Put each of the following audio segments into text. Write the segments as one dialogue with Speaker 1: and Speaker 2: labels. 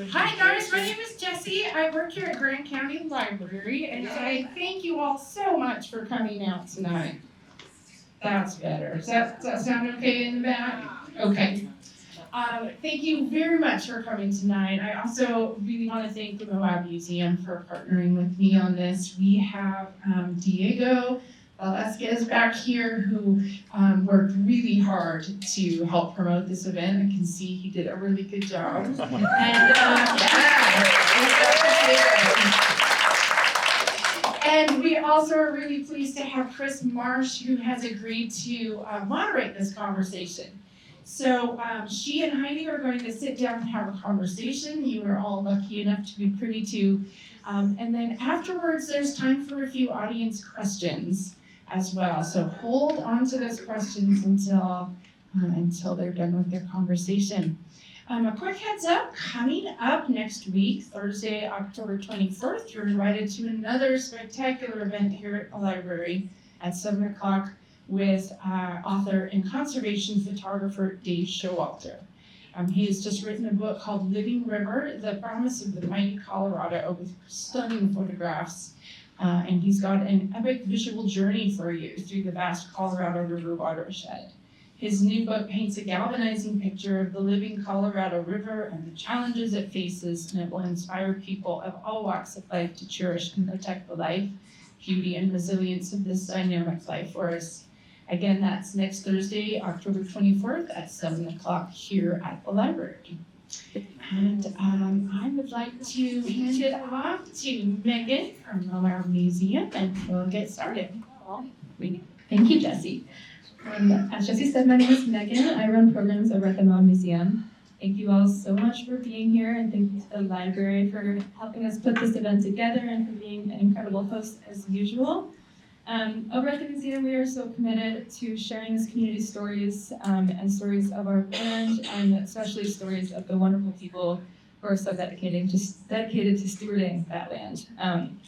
Speaker 1: Hi guys, my name is Jessie. I work here at Grand County Library, and I thank you all so much for coming out tonight. That's better. Does that sound okay in the back? Okay. Thank you very much for coming tonight. I also really want to thank the Moab Museum for partnering with me on this. We have Diego Velasquez back here who worked really hard to help promote this event. I can see he did a really good job. And we also are really pleased to have Chris Marsh, who has agreed to moderate this conversation. So she and Heidi are going to sit down and have a conversation. You are all lucky enough to be privy to. And then afterwards, there's time for a few audience questions as well. So hold on to those questions until they're done with their conversation. A quick heads up, coming up next week, Thursday, October 21st, you're invited to another spectacular event here at the library at 7 o'clock with author and conservation photographer Dave Showalter. He has just written a book called Living River, The Promise of the Mighty Colorado, with stunning photographs. And he's got an epic visual journey for you through the vast Colorado River watershed. His new book paints a galvanizing picture of the living Colorado River and the challenges it faces, and it will inspire people of all walks of life to cherish and protect the life, beauty, and resilience of this dynamic life force. Again, that's next Thursday, October 24th at 7 o'clock here at the library. And I would like to hand it off to Megan from the Moab Museum, and we'll get started.
Speaker 2: Thank you, Jessie. As Jessie said, my name is Megan. I run programs over at the Moab Museum. Thank you all so much for being here, and thank you to the library for helping us put this event together and for being an incredible host as usual. Over at the museum, we are so committed to sharing these community stories and stories of our land, and especially stories of the wonderful people who are so dedicated to stewarding that land.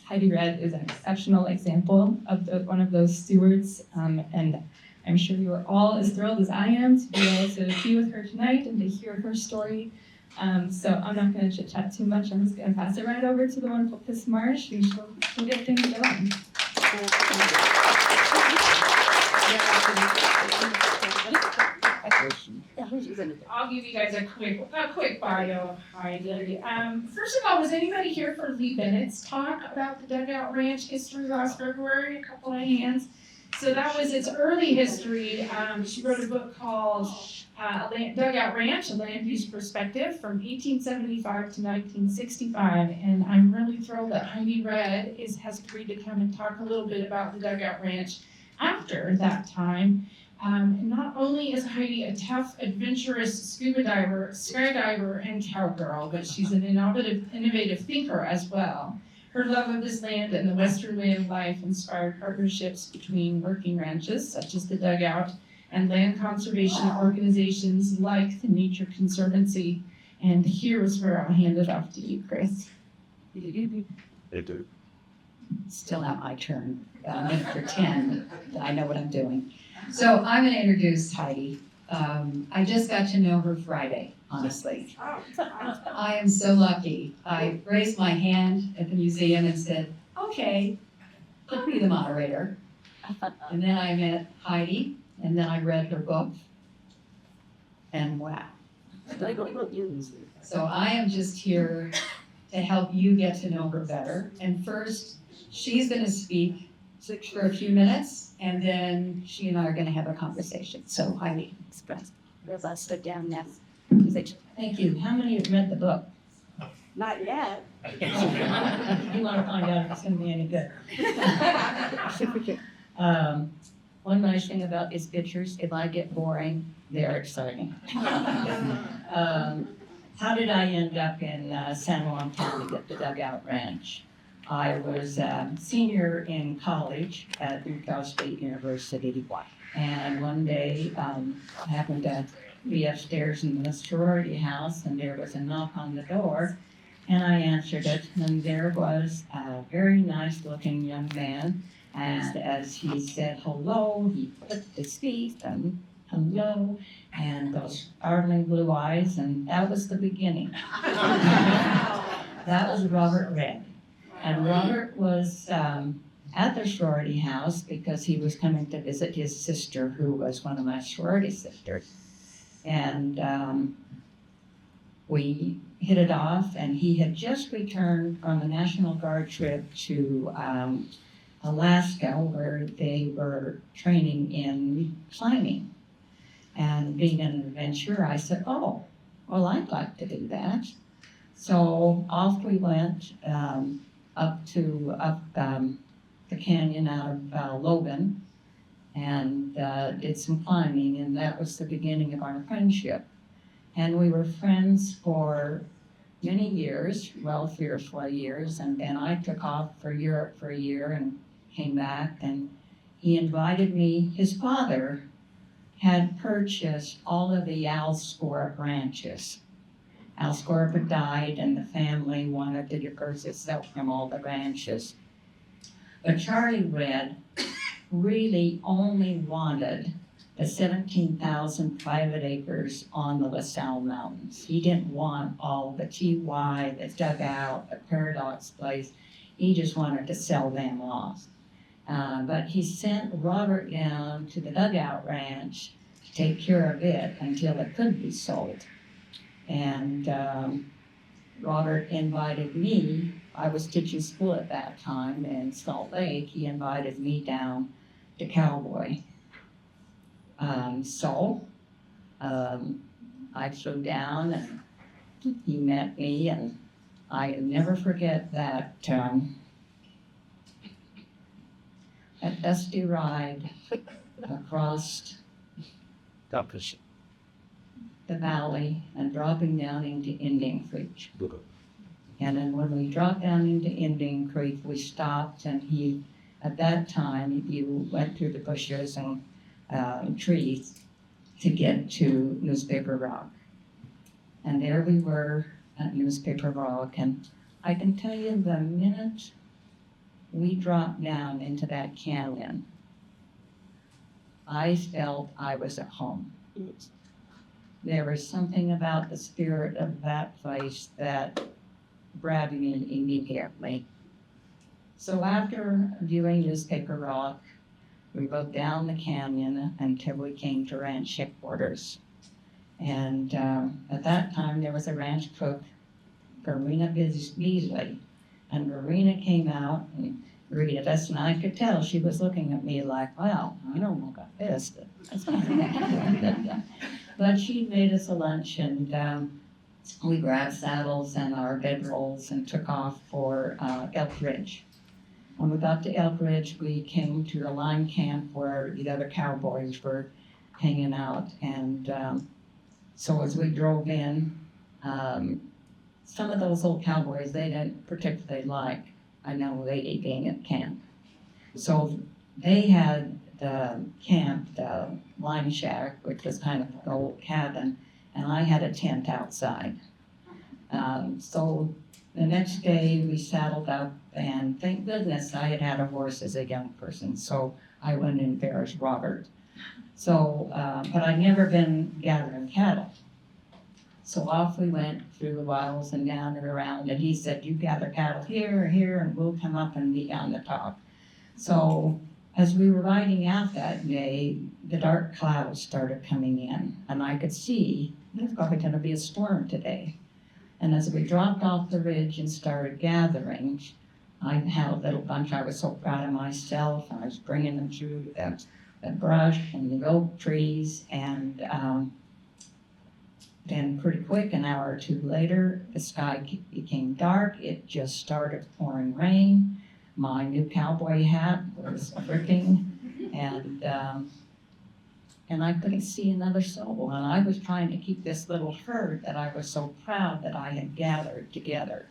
Speaker 2: Heidi Red is an exceptional example of one of those stewards, and I'm sure you are all as thrilled as I am to be able to be with her tonight and to hear her story. So I'm not going to chit-chat too much. I'm just going to pass it right over to the wonderful Chris Marsh, and she'll get things going.
Speaker 1: I'll give you guys a quick bio of Heidi. First of all, was anybody here for Lee Bennett's talk about the Dugout Ranch history last February? A couple of hands. So that was its early history. She wrote a book called Dugout Ranch, A Land Use Perspective from 1875 to 1965. And I'm really thrilled that Heidi Red has agreed to come and talk a little bit about the Dugout Ranch after that time. And not only is Heidi a tough, adventurous scuba diver, skydiver, and cowgirl, but she's an innovative thinker as well. Her love of this land and the Western way of life inspired partnerships between working ranches, such as the Dugout, and land conservation organizations like the Nature Conservancy. And here is where I'll hand it off to you, Chris.
Speaker 3: They do.
Speaker 4: Still not my turn. I'm going to pretend that I know what I'm doing. So I'm going to introduce Heidi. I just got to know her Friday, honestly. I am so lucky. I raised my hand at the museum and said, okay, I'll be the moderator. And then I met Heidi, and then I read her book, and wow. So I am just here to help you get to know her better. And first, she's going to speak for a few minutes, and then she and I are going to have a conversation. So Heidi.
Speaker 5: Let's sit down now.
Speaker 4: Thank you. How many have read the book?
Speaker 5: Not yet.
Speaker 4: You want to find out if it's going to be any good. One nice thing about these pictures, if I get boring, they're exciting. How did I end up in San Juan County at the Dugout Ranch? I was a senior in college at Dugout State University. And one day, I happened to be upstairs in the sorority house, and there was a knock on the door, and I answered it, and there was a very nice-looking young man, and as he said hello, he flipped his feet, and hello, and those sparkling blue eyes, and that was the beginning. That was Robert Red. And Robert was at the sorority house because he was coming to visit his sister, who was one of my sorority sisters. And we hit it off, and he had just returned from a National Guard trip to Alaska, where they were training in climbing. And being an adventurer, I said, oh, well, I'd like to do that. So off we went up the canyon out of Logan and did some climbing, and that was the beginning of our friendship. And we were friends for many years, well, 3 or 4 years, and then I took off for Europe for a year and came back, and he invited me. His father had purchased all of the Alscorp ranches. Alscorp had died, and the family wanted to divorce itself from all the ranches. But Charlie Red really only wanted the 17,000 private acres on the LaSalle Mountains. He didn't want all the TY, the Dugout, the Paradox Place. He just wanted to sell them off. But he sent Robert down to the Dugout Ranch to take care of it until it could be sold. And Robert invited me. I was teaching school at that time in Salt Lake. He invited me down to Cowboy. So I flew down, and he met me, and I never forget that that dusty ride across
Speaker 3: Toughest.
Speaker 4: the valley and dropping down into Indian Creek.
Speaker 3: Good.
Speaker 4: And then when we dropped down into Indian Creek, we stopped, and he, at that time, you went through the bushes and trees to get to Newspaper Rock. And there we were at Newspaper Rock, and I can tell you the minute we dropped down into that canyon, I felt I was at home. There was something about the spirit of that place that grabbed me immediately. So after viewing Newspaper Rock, we rode down the canyon until we came to ranch headquarters. And at that time, there was a ranch cook, Verena Beasley, and Verena came out and greeted us, and I could tell she was looking at me like, wow, I don't know about this. But she made us a lunch, and we grabbed saddles and our bedrolls and took off for Elk Ridge. When we got to Elk Ridge, we came to a line camp where the other cowboys were hanging out. And so as we drove in, some of those old cowboys, they didn't particularly like a young lady being at camp. So they had the camp, the line shack, which was kind of an old cabin, and I had a tent outside. So the next day we saddled up, and thank goodness I had had a horse as a young person, so I went in there as Robert. So, but I'd never been gathering cattle. So off we went through the wilds and down and around, and he said, you gather cattle here or here, and we'll come up and meet on the top. So as we were riding out that day, the dark clouds started coming in, and I could see there's probably going to be a storm today. And as we dropped off the ridge and started gathering, I had a little bunch. I was so proud of myself. I was bringing them through the brush and the oak trees, and then pretty quick, an hour or two later, the sky became dark. It just started pouring rain. My new cowboy hat was dripping, and I couldn't see another soul. And I was trying to keep this little herd that I was so proud that I had gathered together.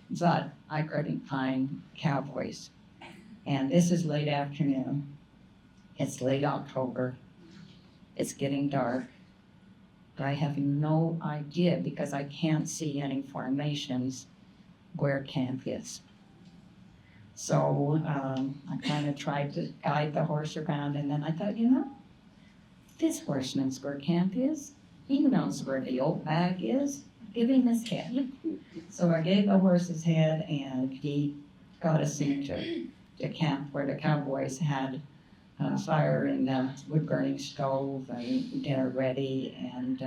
Speaker 4: But I couldn't find cowboys. And this is late afternoon. It's late October. It's getting dark. But I have no idea, because I can't see any formations, where camp is. So I kind of tried to guide the horse around, and then I thought, this horse knows where camp is. He knows where the old bag is. give him his head. So I gave the horse his head, and he got us into camp where the cowboys had fire in the wood-burning stove and dinner ready, and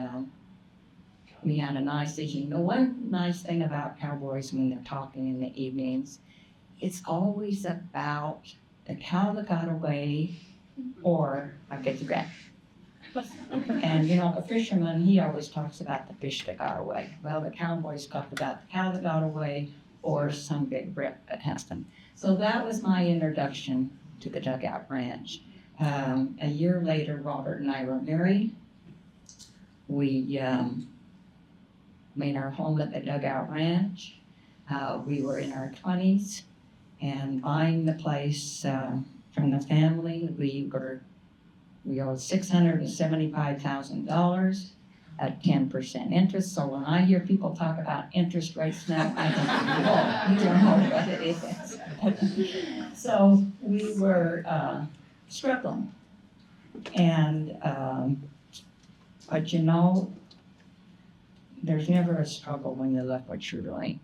Speaker 4: we had a nice evening. The one nice thing about cowboys when they're talking in the evenings, it's always about the cow that got away, or I get the rat. And you know, a fisherman, he always talks about the fish that got away. Well, the cowboys talk about the cow that got away, or some big rip that happened. So that was my introduction to the Dugout Ranch. A year later, Robert and I were married. We made our home at the Dugout Ranch. We were in our 20s, and buying the place from the family, we owed $675,000 at 10% interest. So when I hear people talk about interest rates now, I think, oh, you don't know what it is. So we were struggling. And, but you know, there's never a struggle when you love what you're doing.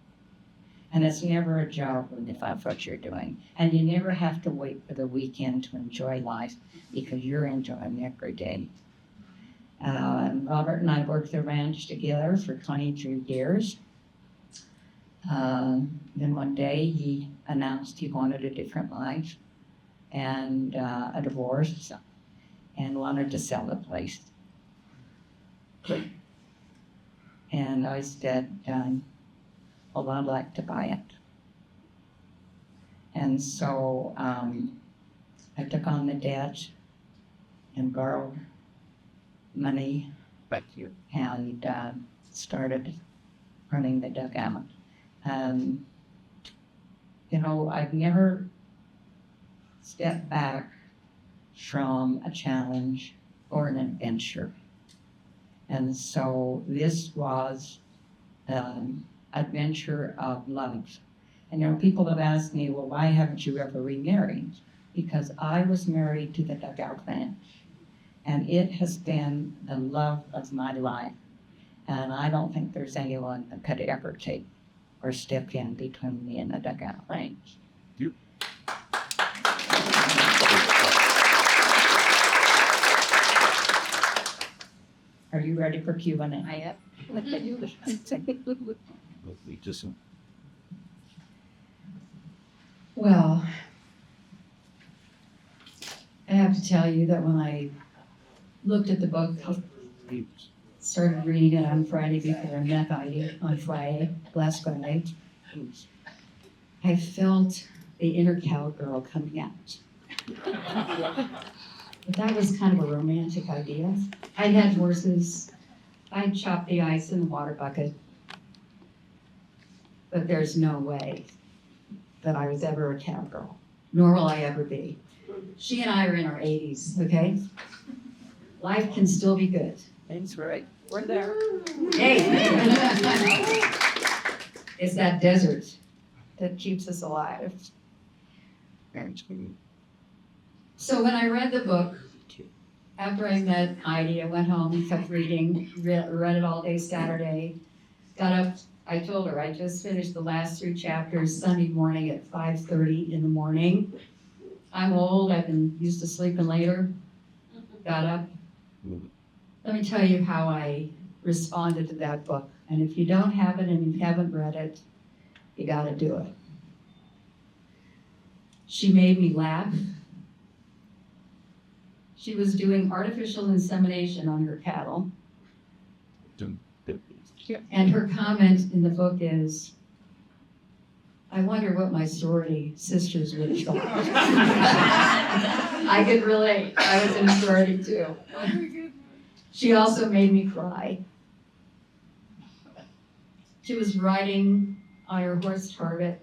Speaker 4: And it's never a job when you love what you're doing. And you never have to wait for the weekend to enjoy life because you're enjoying every day. Robert and I worked the ranch together for 23 years. Then one day he announced he wanted a different life and a divorce and wanted to sell the place. And I said, well, I'd like to buy it. And so I took on the debt and borrowed money
Speaker 3: Back to you.
Speaker 4: and started running the dugout. You know, I've never stepped back from a challenge or an adventure. And so this was adventure of love. And you know, people have asked me, well, why haven't you ever remarried? Because I was married to the Dugout Ranch, and it has been the love of my life. And I don't think there's anyone that could ever take or step in between me and the Dugout Ranch. Are you ready for Q&A?
Speaker 5: I am.
Speaker 3: We just
Speaker 6: Well, I have to tell you that when I looked at the book, started reading it on Friday before I met Heidi on last Friday, I felt the inner cowgirl coming out. But that was kind of a romantic idea. I had horses. I chopped the ice in the water bucket. But there's no way that I was ever a cowgirl, nor will I ever be. She and I are in our 80s, okay? Life can still be good.
Speaker 5: That's right. We're there.
Speaker 6: Hey! It's that desert that keeps us alive. So when I read the book, after I met Heidi, I went home, kept reading, read it all day Saturday, got up, I told her I just finished the last 3 chapters Sunday morning at 5:30 in the morning. I'm old, I've been used to sleeping later, got up. Let me tell you how I responded to that book. And if you don't have it and you haven't read it, you gotta do it. She made me laugh. She was doing artificial insemination on her cattle. And her comment in the book is, I wonder what my sorority sisters would have thought. I could relate. I was in a sorority too. She also made me cry. She was riding on her horse Target,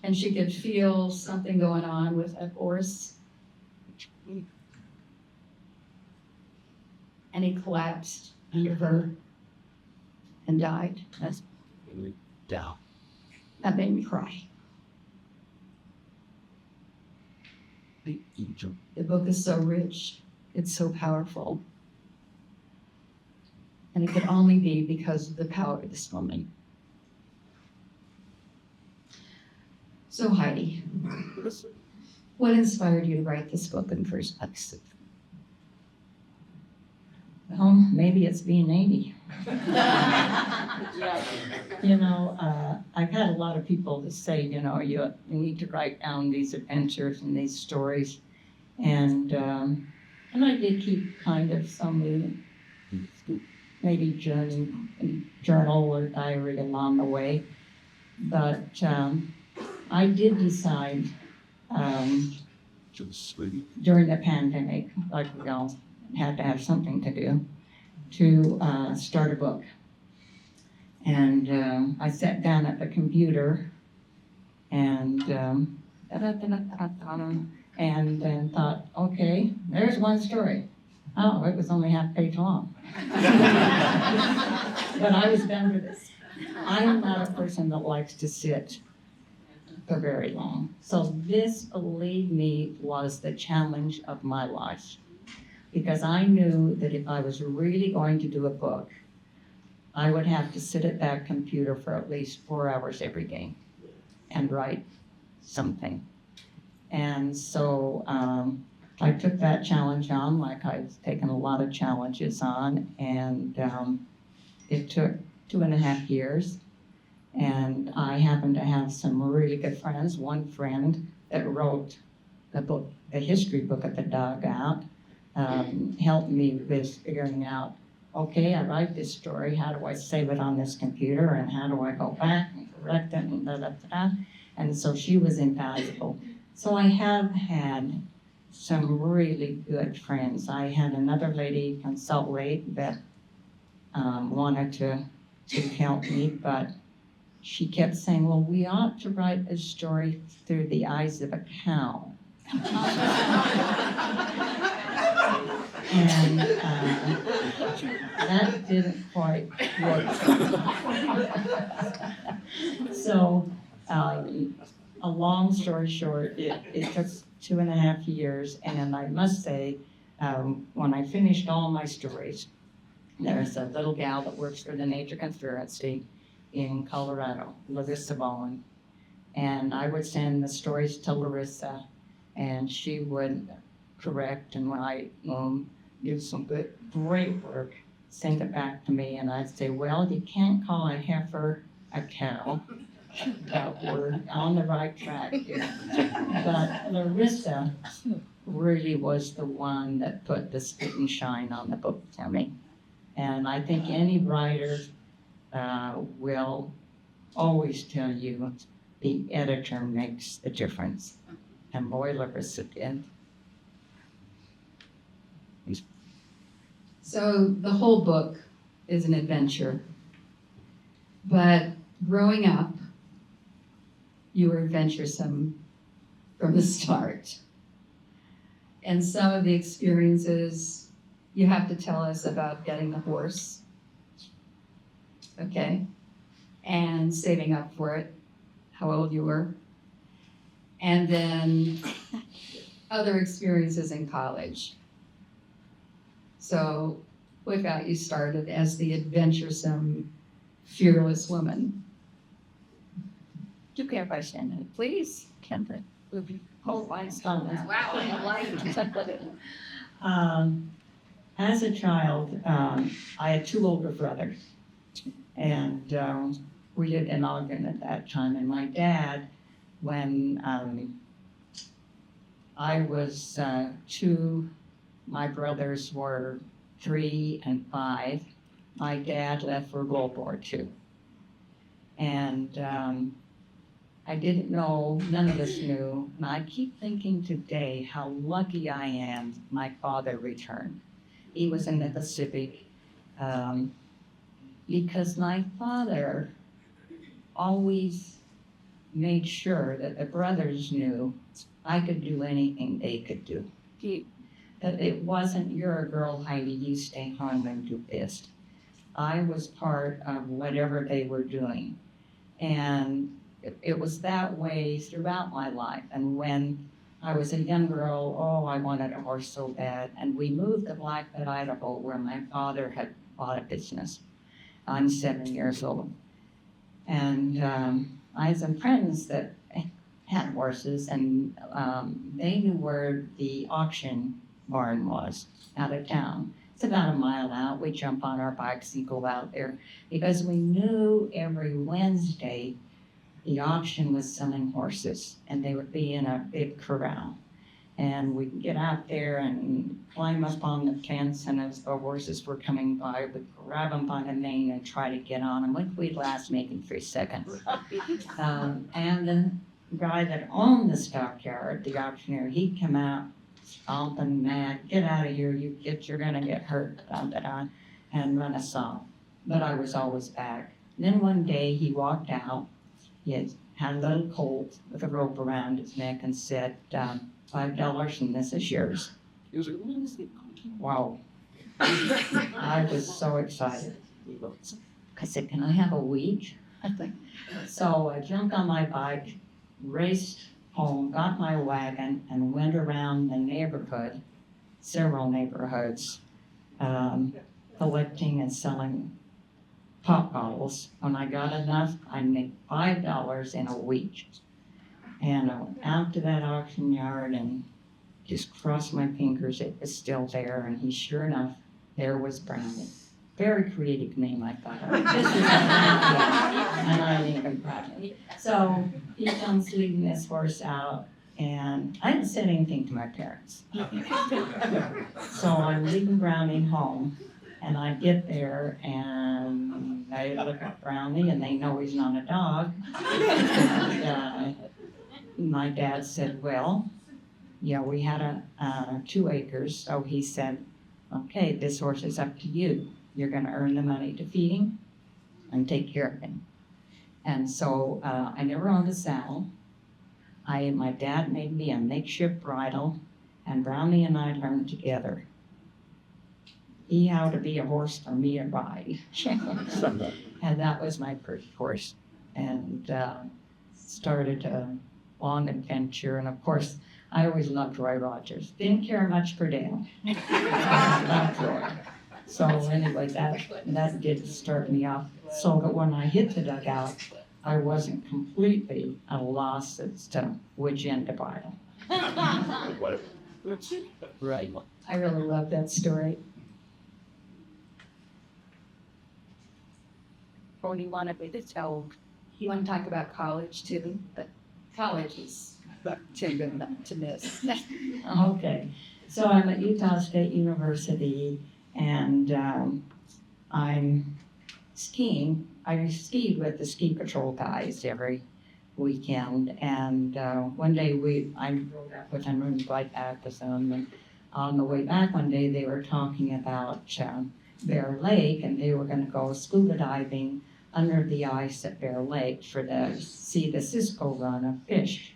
Speaker 6: and she could feel something going on with that horse. And he collapsed under her and died.
Speaker 3: down.
Speaker 6: That made me cry. The book is so rich. It's so powerful. And it could only be because of the power of this woman. So Heidi, what inspired you to write this book in the first place?
Speaker 4: Well, maybe it's being 80. You know, I've had a lot of people that say, you know, you need to write down these adventures and these stories. And I did keep kind of some maybe journal or diary along the way. But I did decide during the pandemic, like we all had to have something to do, to start a book. And I sat down at the computer and then thought, okay, there's one story. Oh, it was only half page long. But I was done with this. I am not a person that likes to sit for very long. So this, believe me, was the challenge of my life. Because I knew that if I was really going to do a book, I would have to sit at that computer for at least 4 hours every day and write something. And so I took that challenge on, like I've taken a lot of challenges on, and it took 2.5 years. And I happened to have some really good friends. One friend that wrote the book, the history book at the Dugout, helped me with figuring out, okay, I write this story, how do I save it on this computer, and how do I go back and correct it, and da-da-da-da. And so she was invaluable. So I have had some really good friends. I had another lady from Salt Lake that wanted to help me, but she kept saying, well, we ought to write a story through the eyes of a cow. And that didn't quite work. So, a long story short, it took 2.5 years, and I must say, when I finished all my stories, there's a little gal that works for the Nature Conservancy in Colorado, Larissa Bowen, and I would send the stories to Larissa, and she would correct and write, do some great work, send it back to me, and I'd say, well, you can't call a heifer a cow, but we're on the right track here. But Larissa really was the one that put the spit and shine on the book for me. And I think any writer will always tell you the editor makes the difference. And boy, Larissa did.
Speaker 6: So the whole book is an adventure. But growing up, you were adventuresome from the start. And some of the experiences, you have to tell us about getting the horse, okay? And saving up for it, how old you were. And then other experiences in college. So what got you started as the adventuresome, fearless woman?
Speaker 5: You care if I stand in it, please? Kendra.
Speaker 4: Whole life's on that.
Speaker 5: Wow, I like it.
Speaker 4: As a child, I had 2 older brothers, and we lived in Ogden at that time. And my dad, when I was 2, my brothers were 3 and 5. My dad left for World War II. And I didn't know, none of us knew, and I keep thinking today how lucky I am my father returned. He was in the Pacific, because my father always made sure that the brothers knew I could do anything they could do. That it wasn't, you're a girl, Heidi, you stay home and do this. I was part of whatever they were doing. And it was that way throughout my life. And when I was a young girl, I wanted a horse so bad. And we moved to Blackfoot, Idaho, where my father had lot of business. I'm 7 years old. And I had some friends that had horses, and they knew where the auction barn was out of town. It's about a mile out. We jump on our bikes and go out there because we knew every Wednesday the auction was selling horses, and they would be in a big corral. And we'd get out there and climb up on the fence, and as the horses were coming by, we'd grab them by the mane and try to get on them. We'd last maybe 3 seconds. And the guy that owned the stockyard, the auctioneer, he'd come out stomping mad, "Get out of here, you're gonna get hurt," and run us off. But I was always back. Then one day he walked out. He had a little colt with a rope around his neck and said, $5 and this is yours. Wow. I was so excited. I said, "Can I have a week?" So I jumped on my bike, raced home, got my wagon, and went around the neighborhood, several neighborhoods, collecting and selling pop bottles. When I got enough, I made $5 in a week. And I went out to that auction yard and just crossed my fingers it was still there. And he, sure enough, there was Brownie. Very creative name, I thought. This is and I named him Brownie. So he comes leading this horse out, and I hadn't said anything to my parents. So I'm leading Brownie home, and I get there, and they look at Brownie, and they know he's not a dog. And, my dad said, "Well, we had 2 acres, so he said, okay, this horse is up to you. You're going to earn the money to feed him and take care of him." And so I never owned a saddle. My dad made me a makeshift bridle, and Brownie and I learned together. He how to be a horse for me to ride. And that was my first horse. And started a long adventure. And of course, I always loved Roy Rogers. Didn't care much for Dale. Loved Roy. So anyway, that did start me off. So that when I hit the dugout, I wasn't completely at a loss as to which end to bridle.
Speaker 3: Right.
Speaker 6: I really love that story. Or do you want to talk about college too? But college is too good not to miss.
Speaker 4: Okay, so I'm at Utah State University, and I'm skiing. I skied with the ski patrol guys every weekend, and one day I rode up with them and right back with them, and on the way back one day they were talking about Bear Lake, and they were going to go scuba diving under the ice at Bear Lake see the Cisco run of fish.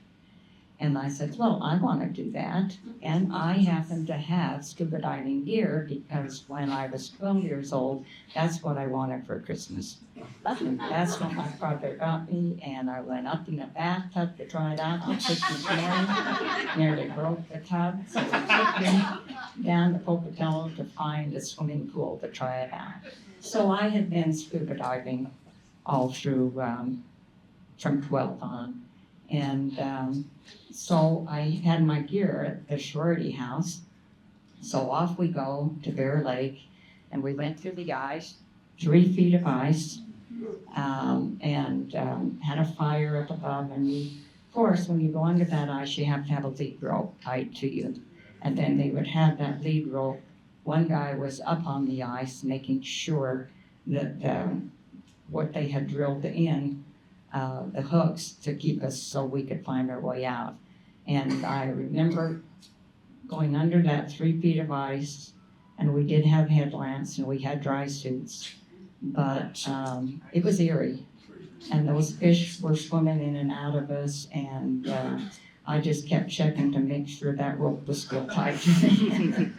Speaker 4: And I said, well, I want to do that. And I happen to have scuba diving gear because when I was 12 years old, that's what I wanted for Christmas. That's what my father got me, and I went up in the bathtub to try it out. The Christmas morning, nearly broke the tub, so we took me down to Pocatello to find a swimming pool to try it out. So I had been scuba diving all through from 12 on. And so I had my gear at the sorority house. So off we go to Bear Lake, and we went through the ice, 3 feet of ice, and had a fire up above. And of course, when you go under that ice, you have to have a lead rope tied to you. And then they would have that lead rope. One guy was up on the ice making sure that what they had drilled in, the hooks to keep us so we could find our way out. And I remember going under that 3 feet of ice, and we did have headlamps and we had dry suits, but it was eerie. And those fish were swimming in and out of us, and I just kept checking to make sure that rope was still tight to me.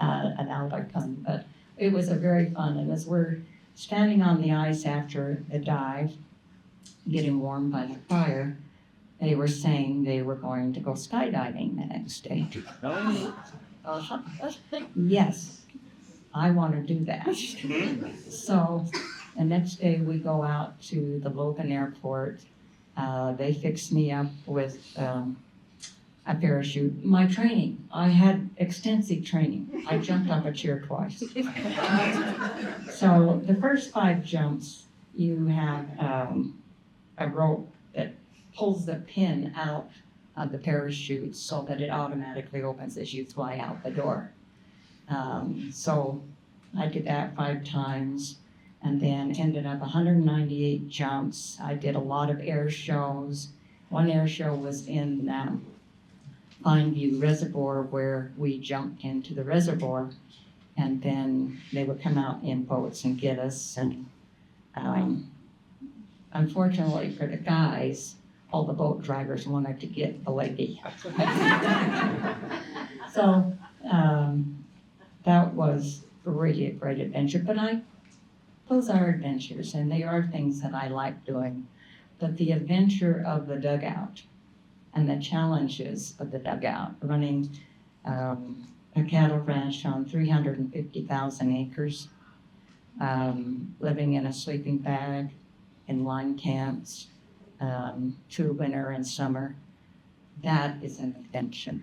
Speaker 4: And out I come. But it was a very fun, and as we're standing on the ice after the dive, getting warm by the fire, they were saying they were going to go skydiving the next day. Yes. I want to do that. So the next day we go out to the Logan Airport. They fixed me up with a parachute. My training, I had extensive training. I jumped off a chair twice. So the first 5 jumps, you have a rope that pulls the pin out of the parachute so that it automatically opens as you fly out the door. So I did that 5 times and then ended up 198 jumps. I did a lot of air shows. One air show was in Pine View Reservoir where we jumped into the reservoir and then they would come out in boats and get us. And unfortunately for the guys, all the boat drivers wanted to get the lady. So that was really a great adventure. But those are adventures and they are things that I like doing. But the adventure of the dugout and the challenges of the dugout, running a cattle ranch on 350,000 acres, living in a sleeping bag, in line camps, through winter and summer, that is an adventure.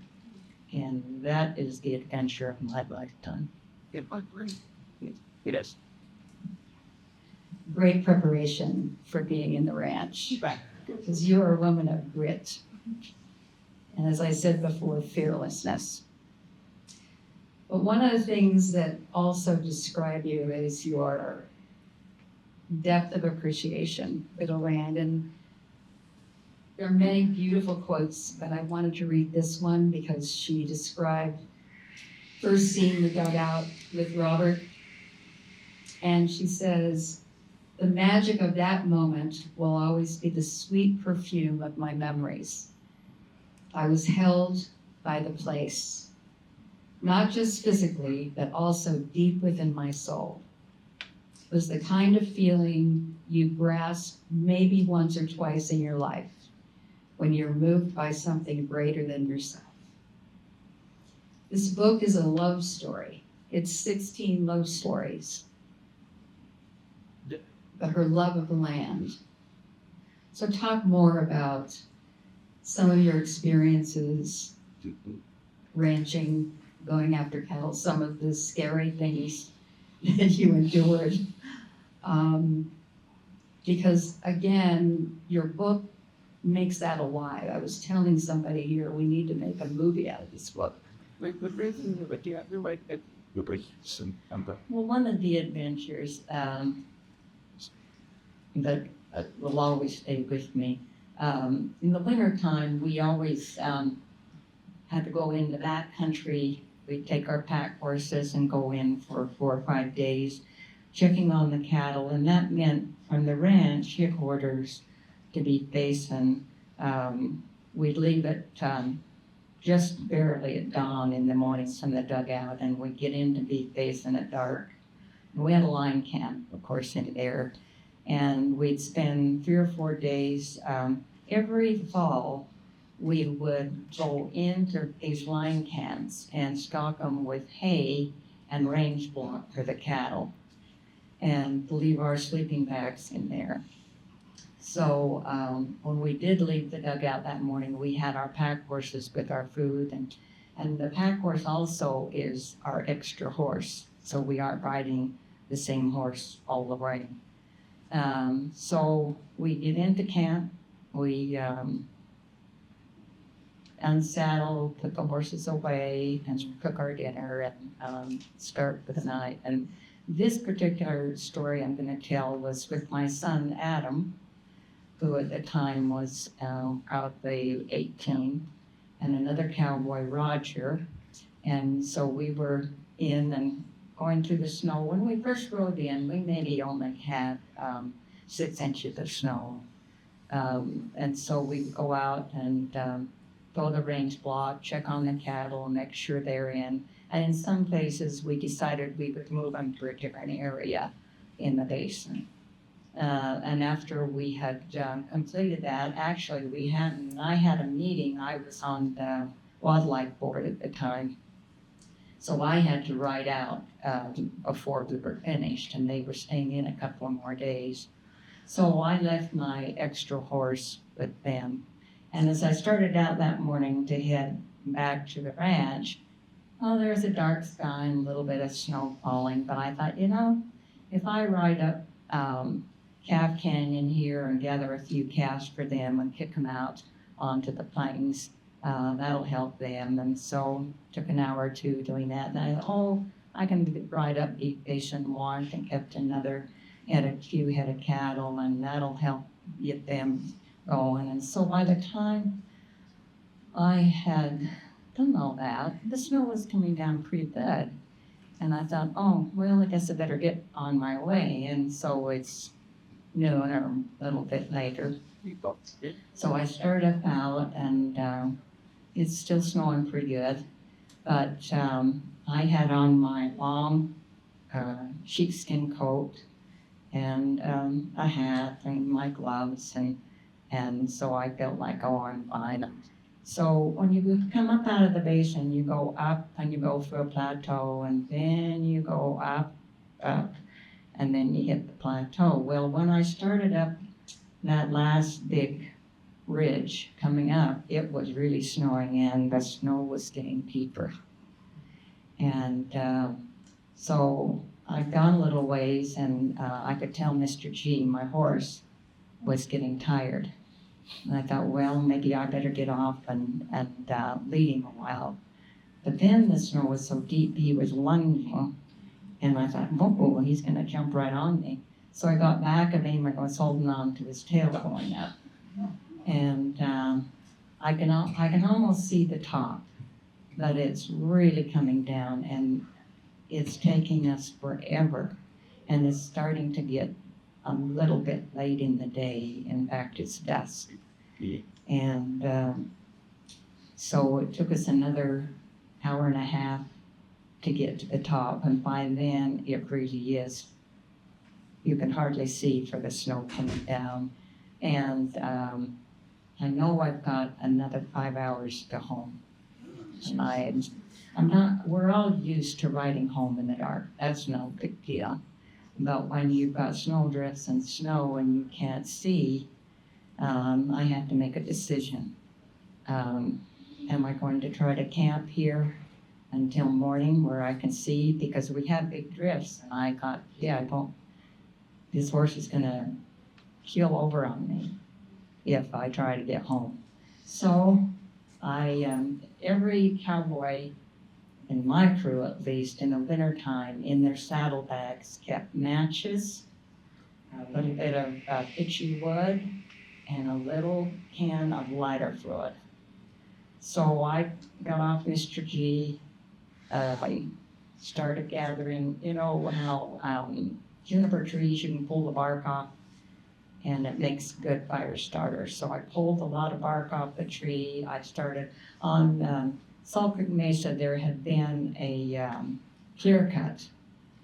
Speaker 4: And that is the adventure of my lifetime.
Speaker 3: It is.
Speaker 6: Great preparation for being in the ranch, because you are a woman of grit. And as I said before, fearlessness. But one of the things that also describe you is your depth of appreciation for the land. And there are many beautiful quotes, but I wanted to read this one because she described first seeing the dugout with Robert. And she says, "The magic of that moment will always be the sweet perfume of my memories. I was held by the place, not just physically, but also deep within my soul. It was the kind of feeling you grasp maybe once or twice in your life when you're moved by something greater than yourself." This book is a love story. It's 16 love stories, but her love of the land. So talk more about some of your experiences ranching, going after cattle, some of the scary things that you endured. Because again, your book makes that alive. I was telling somebody here, we need to make a movie out of this book.
Speaker 4: Well, one of the adventures that will always stay with me, in the wintertime, we always had to go into that country. We'd take our pack horses and go in for 4 or 5 days, checking on the cattle, and that meant from the ranch headquarters to Beef Basin, we'd leave at just barely at dawn in the mornings from the dugout, and we'd get into Beef Basin at dark. And we had a line camp, of course, in there, and we'd spend 3 or 4 days. Every fall, we would go into these line camps and stock them with hay and range block for the cattle, and leave our sleeping bags in there. So when we did leave the dugout that morning, we had our pack horses with our food, and the pack horse also is our extra horse, so we aren't riding the same horse all the way. So we get into camp, we unsaddle, put the horses away, and cook our dinner and start for the night. And this particular story I'm going to tell was with my son Adam, who at the time was probably 18, and another cowboy, Roger. And so we were in and going through the snow. When we first rode in, we maybe only had 6 inches of snow. And so we go out and throw the range block, check on the cattle, make sure they're in. And in some places, we decided we would move them to a different area in the basin. And after we had completed that, actually I had a meeting. I was on the wildlife board at the time. So I had to ride out before we were finished, and they were staying in a couple more days. So I left my extra horse with them. And as I started out that morning to head back to the ranch, oh, there's a dark sky and a little bit of snow falling. But I thought, if I ride up Calf Canyon here and gather a few calves for them and kick them out onto the plains, that'll help them. And so took an hour or two doing that. And I thought, I can ride up, eat fish and warmth, and kept a few head of cattle, and that'll help get them going. And so by the time I had done all that, the snow was coming down pretty good. And I thought, oh, well, I guess I better get on my way. And so it's noon or a little bit later. So I started out, and it's still snowing pretty good. But I had on my long sheepskin coat and a hat and my gloves, and so I felt like, oh, I'm fine. So when you come up out of the basin, you go up and you go through a plateau, and then you go up, and then you hit the plateau. Well, when I started up that last big ridge coming up, it was really snowing, and the snow was getting deeper. And so I'd gone a little ways, and I could tell Mr. G, my horse, was getting tired. And I thought, well, maybe I better get off and lead him a while. But then the snow was so deep, he was lunging, and I thought, whoa, he's going to jump right on me. So I got back of him and was holding on to his tail going up. And I can almost see the top, but it's really coming down, and it's taking us forever. And it's starting to get a little bit late in the day. In fact, it's dusk.
Speaker 3: Yeah.
Speaker 4: And so it took us another hour and a half to get to the top. And by then, it really is. You can hardly see for the snow coming down. And I know I've got another 5 hours to home. We're all used to riding home in the dark. That's no big deal. But when you've got snowdrifts and snow and you can't see, I have to make a decision. Am I going to try to camp here until morning where I can see? Because we have big drifts, and I thought, this horse is going to keel over on me if I try to get home. So every cowboy, in my crew at least, in the wintertime, in their saddlebags kept matches, a little bit of pitchy wood, and a little can of lighter fluid. So I got off Mr. G. I started gathering, how juniper trees, you can pull the bark off, and it makes a good fire starter. So I pulled a lot of bark off the tree. I started on Salt Creek Mesa. There had been a clear cut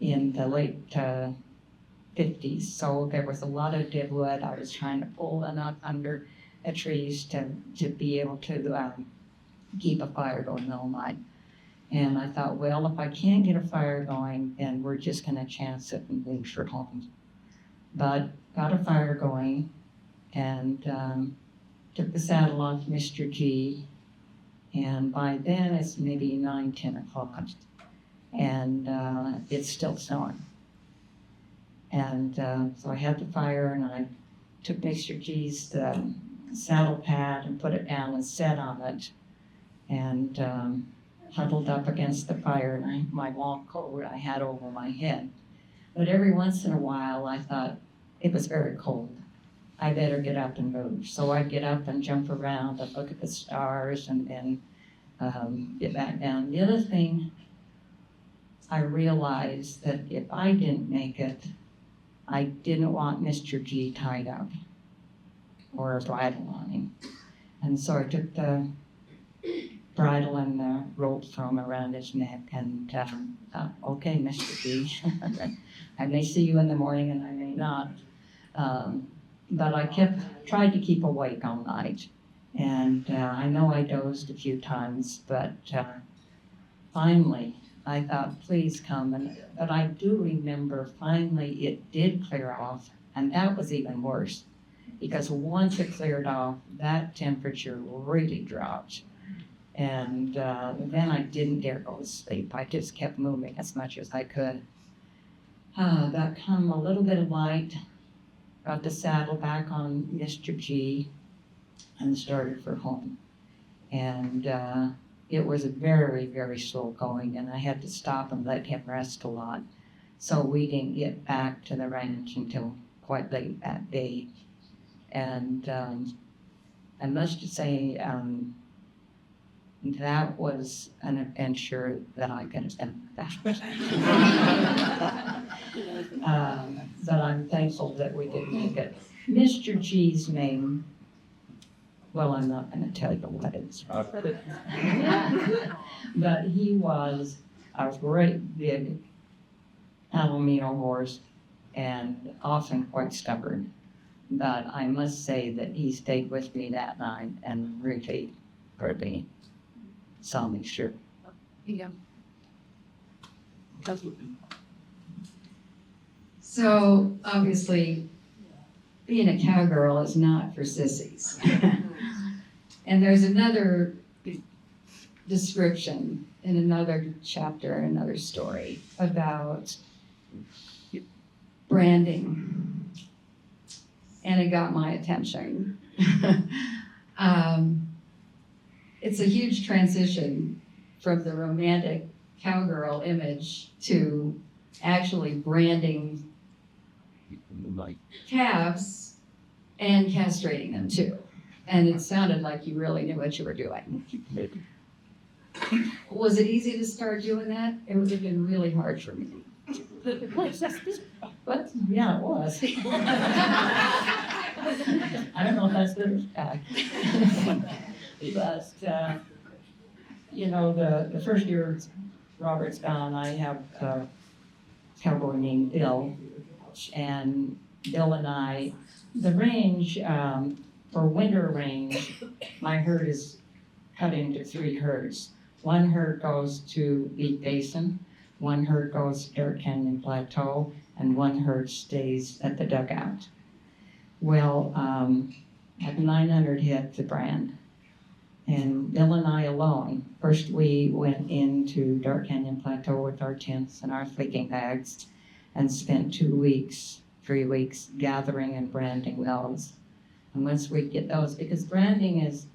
Speaker 4: in the late 50s, so there was a lot of dead wood. I was trying to pull enough under the trees to be able to keep a fire going all night. And I thought, well, if I can't get a fire going, then we're just going to chance it and leave for home. But got a fire going, and took the saddle off Mr. G, and by then it's maybe 9-10 o'clock, and it's still snowing. And so I had the fire, and I took Mr. G's saddle pad and put it down and sat on it, and huddled up against the fire, and my long coat I had over my head. But every once in a while I thought, it was very cold, I better get up and move. So I'd get up and jump around and look at the stars, and then get back down. The other thing, I realized that if I didn't make it, I didn't want Mr. G tied up or a bridle on him. And so I took the bridle and the rope from around his neck, and thought, okay, Mr. G, I may see you in the morning and I may not. But I tried to keep awake all night. And I know I dozed a few times, but finally I thought, please come. But I do remember finally it did clear off, and that was even worse. Because once it cleared off, that temperature really dropped. And then I didn't dare go to sleep. I just kept moving as much as I could. Got come a little bit of light, got the saddle back on Mr. G, and started for home. And it was very, very slow going, and I had to stop and let him rest a lot. So we didn't get back to the ranch until quite late that day. And I must say, that was an adventure that I can empathize. But I'm thankful that we did make it. Mr. G's name, well, I'm not going to tell you what it's. But he was a great big Palomino horse and often quite stubborn. But I must say that he stayed with me that night and really saw me through.
Speaker 5: Yeah.
Speaker 6: So obviously, being a cowgirl is not for sissies. And there's another description in another chapter, another story about branding. And it got my attention. It's a huge transition from the romantic cowgirl image to actually branding calves and castrating them too. And it sounded like you really knew what you were doing. Was it easy to start doing that? It would have been really hard for me.
Speaker 4: But yeah, it was. I don't know if that's good or bad. But you know, the first year Robert's gone, I have a cowboy named Bill, and Bill and I, the range, for winter range, my herd is cut into 3 herds. One herd goes to Beat Basin, one herd goes to Dirt Canyon Plateau, and one herd stays at the Dugout. Well, at 900 head to brand, and Bill and I alone. First we went into Dirt Canyon Plateau with our tents and our sleeping bags and spent 2 weeks, 3 weeks gathering and branding those. And once we get those, because branding is,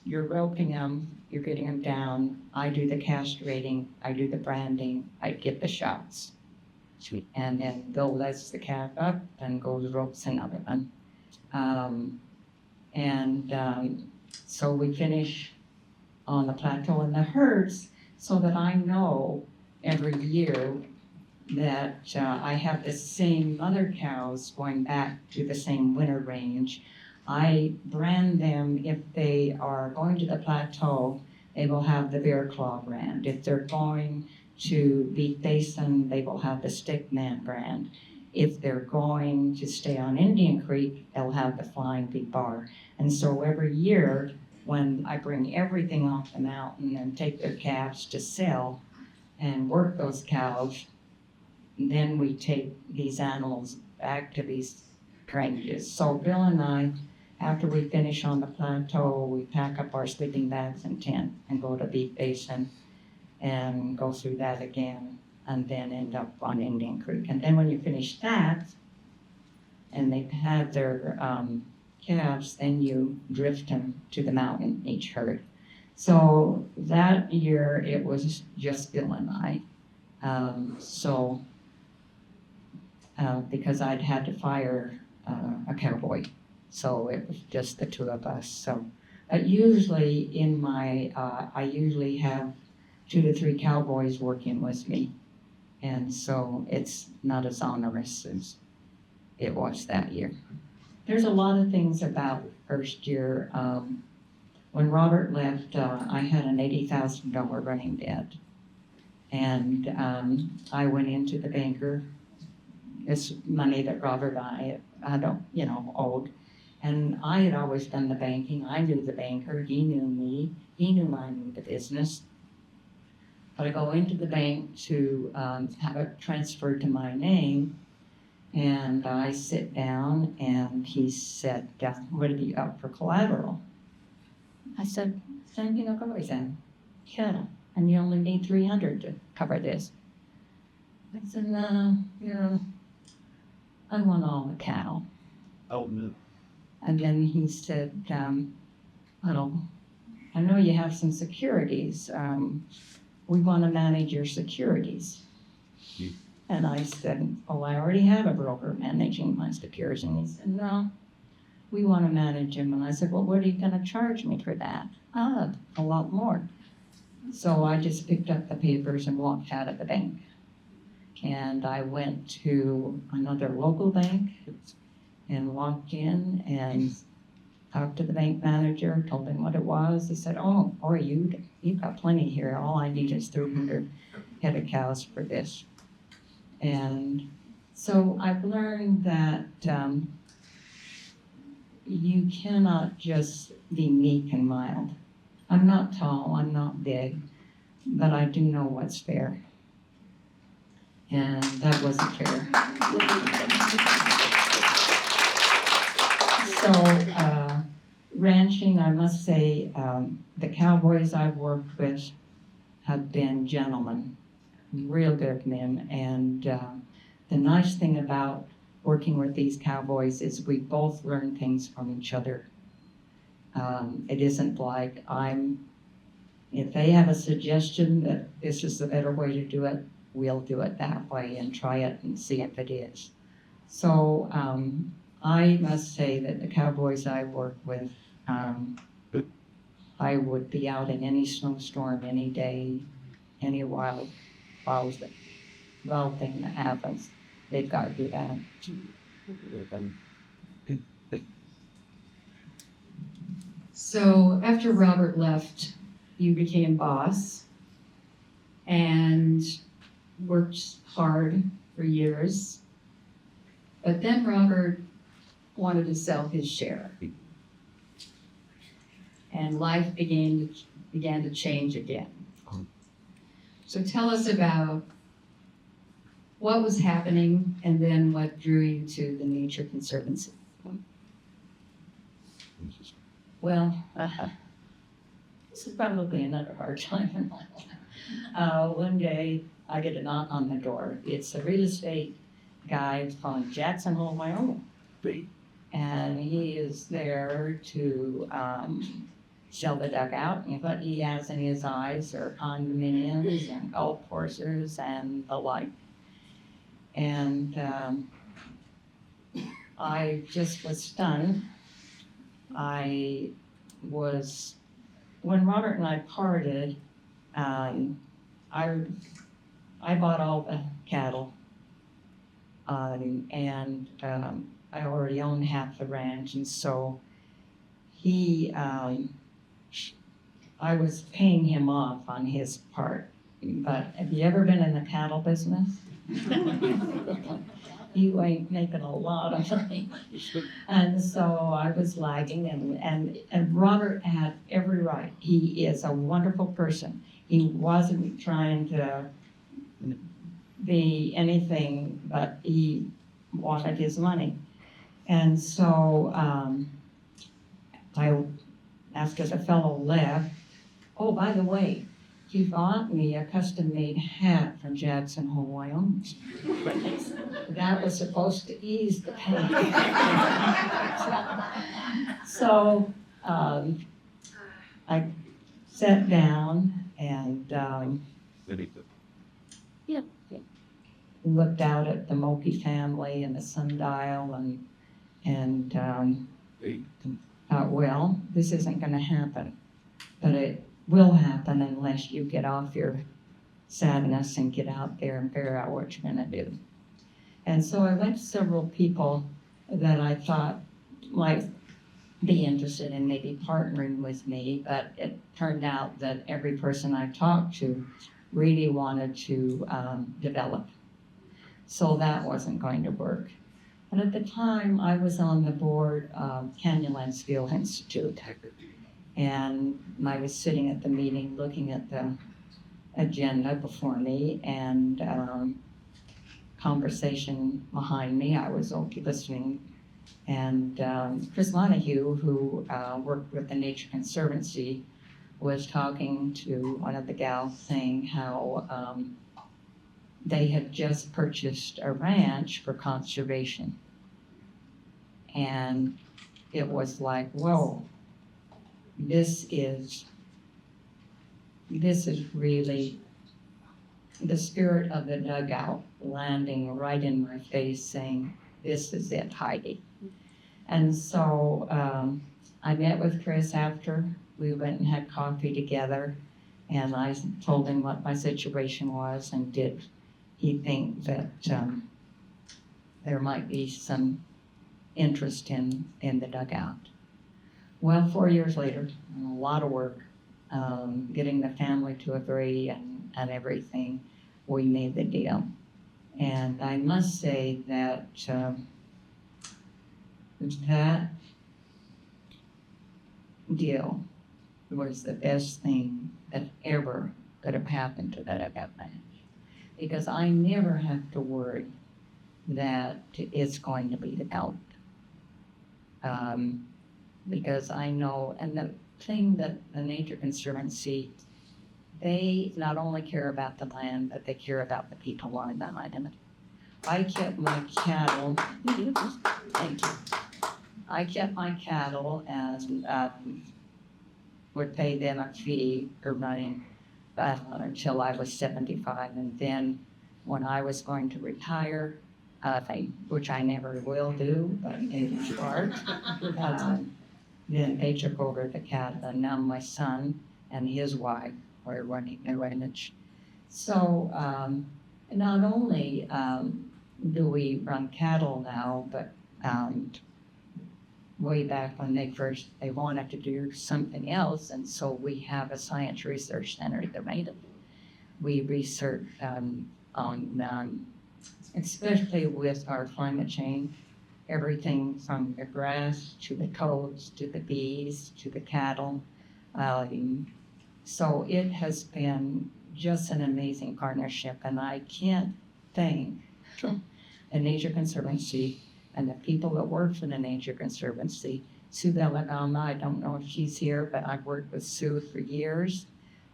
Speaker 4: you're roping them, you're getting them down. I do the castrating, I do the branding, I get the shots. Sweet. And then Bill lets the calf up and goes ropes another one. So we finish on the plateau in the herds so that I know every year that I have the same mother cows going back to the same winter range. I brand them. If they are going to the plateau, they will have the bear claw brand. If they're going to Beat Basin, they will have the Stickman brand. If they're going to stay on Indian Creek, they'll have the Flying V bar. And so every year, when I bring everything off the mountain and take their calves to sell and work those cows, then we take these animals back to these ranges. So Bill and I, after we finish on the plateau, we pack up our sleeping bags and tent and go to Beat Basin and go through that again, and then end up on Indian Creek. And then when you finish that, and they've had their calves, then you drift them to the mountain, each herd. So that year, it was just Bill and I. Because I'd had to fire a cowboy, so it was just the 2 of us. So usually in my, I usually have 2 to 3 cowboys working with me. And so it's not as onerous as it was that year. There's a lot of things about first year. When Robert left, I had an $80,000 running debt. And I went into the banker. It's money that Robert and I don't, owed. And I had always done the banking. I knew the banker. He knew me. He knew I knew the business. But I go into the bank to have it transferred to my name, and I sit down, and he said, "What have you got for collateral?" I said, "Same thing I've always said, cattle, and you only need 300 to cover this." I said, "No, I want all the cattle."
Speaker 3: Oh, no.
Speaker 4: And then he said, "Well, I know you have some securities. We want to manage your securities." And I said, "Oh, I already have a broker managing my securities." And he said, "No, we want to manage them." And I said, "Well, what are you going to charge me for that?" "Ah, a lot more." So I just picked up the papers and walked out of the bank. And I went to another local bank and walked in and talked to the bank manager, told him what it was. He said, "Oh, boy, you've got plenty here. All I need is 300 head of cows for this." And so I've learned that you cannot just be meek and mild. I'm not tall, I'm not big, but I do know what's fair. And that wasn't fair. So, ranching, I must say, the cowboys I've worked with have been gentlemen, real good men. And the nice thing about working with these cowboys is we both learn things from each other. It isn't like if they have a suggestion that this is the better way to do it, we'll do it that way and try it and see if it is. So I must say that the cowboys I work with, I would be out in any snowstorm, any day, any wild thing that happens. They've got to do that.
Speaker 6: So after Robert left, you became boss and worked hard for years. But then Robert wanted to sell his share. And life began to change again. So tell us about what was happening and then what drew you to the Nature Conservancy.
Speaker 4: Well, this is probably another hard time in my life. One day, I get a knock on the door. It's a real estate guy from Jackson Hole, Wyoming. And he is there to sell the dugout. And what he has in his eyes are condominiums and golf courses and the like. And I just was stunned. When Robert and I parted, I bought all the cattle, and I already owned half the ranch, and so I was paying him off on his part. But have you ever been in the cattle business? You ain't making a lot of money. And so I was lagging, and Robert had every right. He is a wonderful person. He wasn't trying to be anything, but he wanted his money. And so after the fellow left, oh, by the way, he bought me a custom-made hat from Jackson Hole, Wyoming. That was supposed to ease the pain. So I sat down and looked out at the Moki family and the sundial and thought, well, this isn't going to happen. But it will happen unless you get off your sadness and get out there and figure out what you're going to do. And so I went to several people that I thought might be interested in maybe partnering with me, but it turned out that every person I talked to really wanted to develop. So that wasn't going to work. And at the time, I was on the board of Canyonland Steel Institute. And I was sitting at the meeting looking at the agenda before me and conversation behind me. I was listening. And Chris Montague, who worked with the Nature Conservancy, was talking to one of the gals saying how they had just purchased a ranch for conservation. And it was like, whoa, this is really the spirit of the dugout landing right in my face saying, this is it, Heidi. And so I met with Chris after. We went and had coffee together, and I told him what my situation was, and did he think that there might be some interest in the dugout. Well, 4 years later, a lot of work, getting the family to agree and everything, we made the deal. And I must say that that deal was the best thing that ever could have happened to that dugout ranch. Because I never have to worry that it's going to be developed. Because I know, and the thing that the Nature Conservancy, they not only care about the land, but they care about the people on the land. I kept my cattle, thank you. I kept my cattle and would pay them a fee for running until I was 75. And then when I was going to retire, which I never will do, but in part, then they took over the cattle. And now my son and his wife are running the ranch. So not only do we run cattle now, but way back when they wanted to do something else, and so we have a science research center that made it. We research on, especially with our climate change, everything from the grass to the toads to the bees to the cattle. So it has been just an amazing partnership, and I can't thank the Nature Conservancy and the people that work for the Nature Conservancy. Sue Belladonna, I don't know if she's here, but I've worked with Sue for years.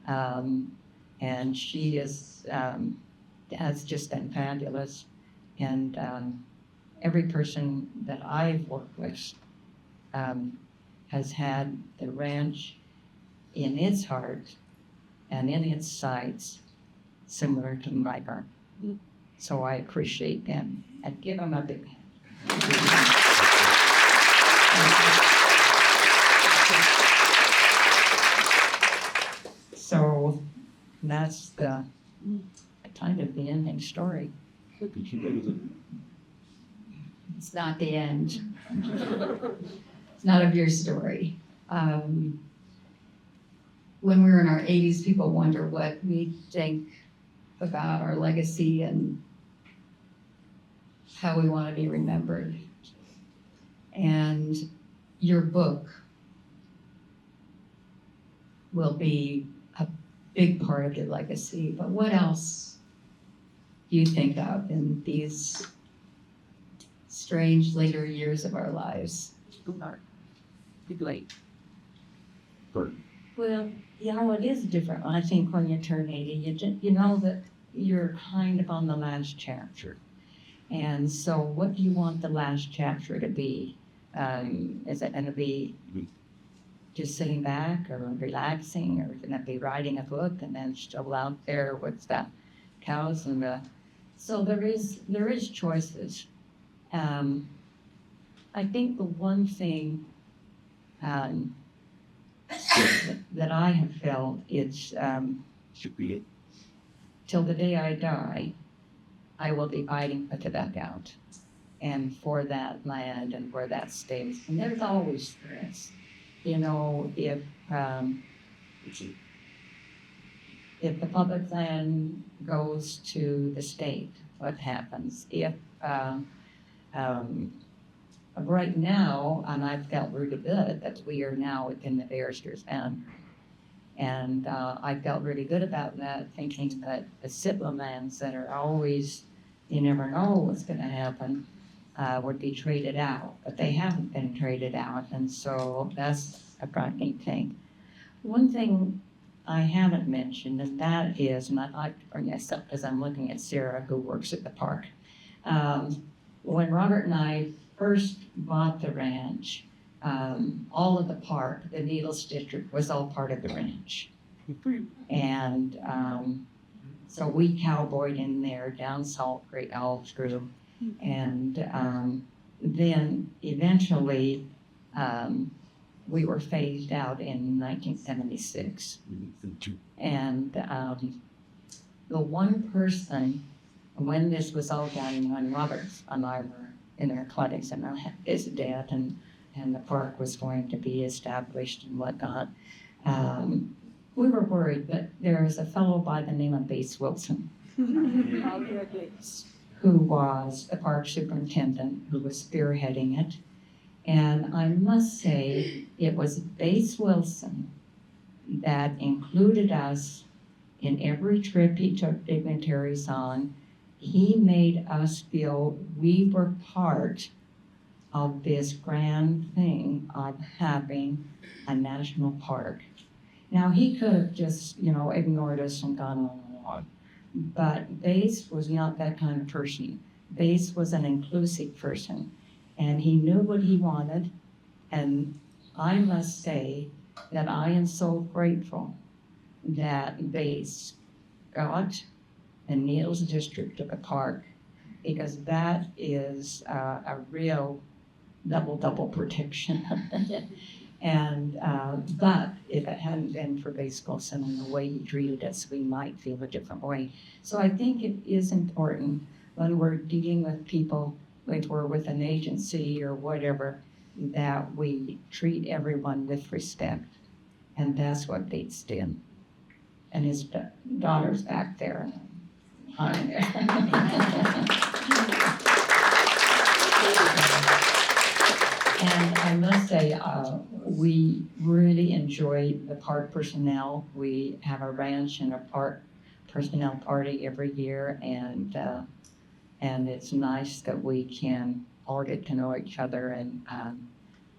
Speaker 4: And she has just been fabulous. And every person that I've worked with has had the ranch in its heart and in its sights similar to my heart. So I appreciate them and give them a big hand. So that's the kind of the ending story.
Speaker 6: It's not the end. It's not of your story. When we were in our 80s, people wonder what we think about our legacy and how we want to be remembered. And your book will be a big part of your legacy. But what else do you think of in these strange later years of our lives?
Speaker 4: Well, it is different. I think when you turn 80, you know that you're kind of on the last chapter. And so what do you want the last chapter to be? Is it going to be just sitting back or relaxing, or going to be writing a book and then still out there with the cows and the... So there is choices. I think the one thing that I have felt is till the day I die, I will be fighting for the dugout and for that land and for that space. And there's always stress. You know, if the public land goes to the state, what happens? If right now, and I've felt really good that we are now within the barrister's boundary. And I felt really good about that, thinking that the Sitla lands that are always, you never know what's going to happen, would be traded out. But they haven't been traded out, and so that's a frightening thing. One thing I haven't mentioned, and that is, and I'd like to bring this up as I'm looking at Sarah, who works at the park. When Robert and I first bought the ranch, all of the park, the Needles District, was all part of the ranch. And so we cowboyed in there down Salt Creek all through. And then eventually we were phased out in 1976. And the one person, when this was all done, when Robert and I were in our clinics and his death and the park was going to be established and whatnot, we were worried, but there was a fellow by the name of Bates Wilson, who was the park superintendent, who was spearheading it. And I must say, it was Bates Wilson that included us in every trip he took dignitaries on. He made us feel we were part of this grand thing of having a national park. Now, he could have just, ignored us and gone on. But Bates was not that kind of person. Bates was an inclusive person, and he knew what he wanted. And I must say that I am so grateful that Bates got the Needles District of the park, because that is a real double protection. And but if it hadn't been for Bates Wilson and the way he treated us, we might feel a different way. So I think it is important when we're dealing with people, like we're with an agency or whatever, that we treat everyone with respect. And that's what Bates did. And his daughter's back there. And I must say, we really enjoy the park personnel. We have a ranch and a park personnel party every year, and it's nice that we can all get to know each other and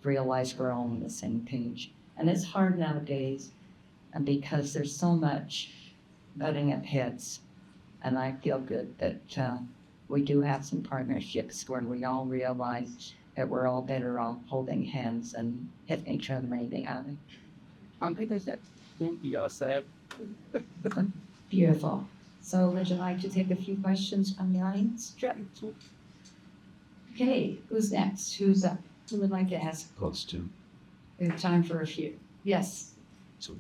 Speaker 4: realize we're all on the same page. And it's hard nowadays because there's so much butting of heads, and I feel good that we do have some partnerships where we all realize that we're all better off holding hands and hitting each other maybe out.
Speaker 6: Beautiful. So would you like to take a few questions from the audience? Okay, who's next? Who's up? Who would like to ask?
Speaker 3: Close to.
Speaker 6: We have time for a few. Yes.
Speaker 3: So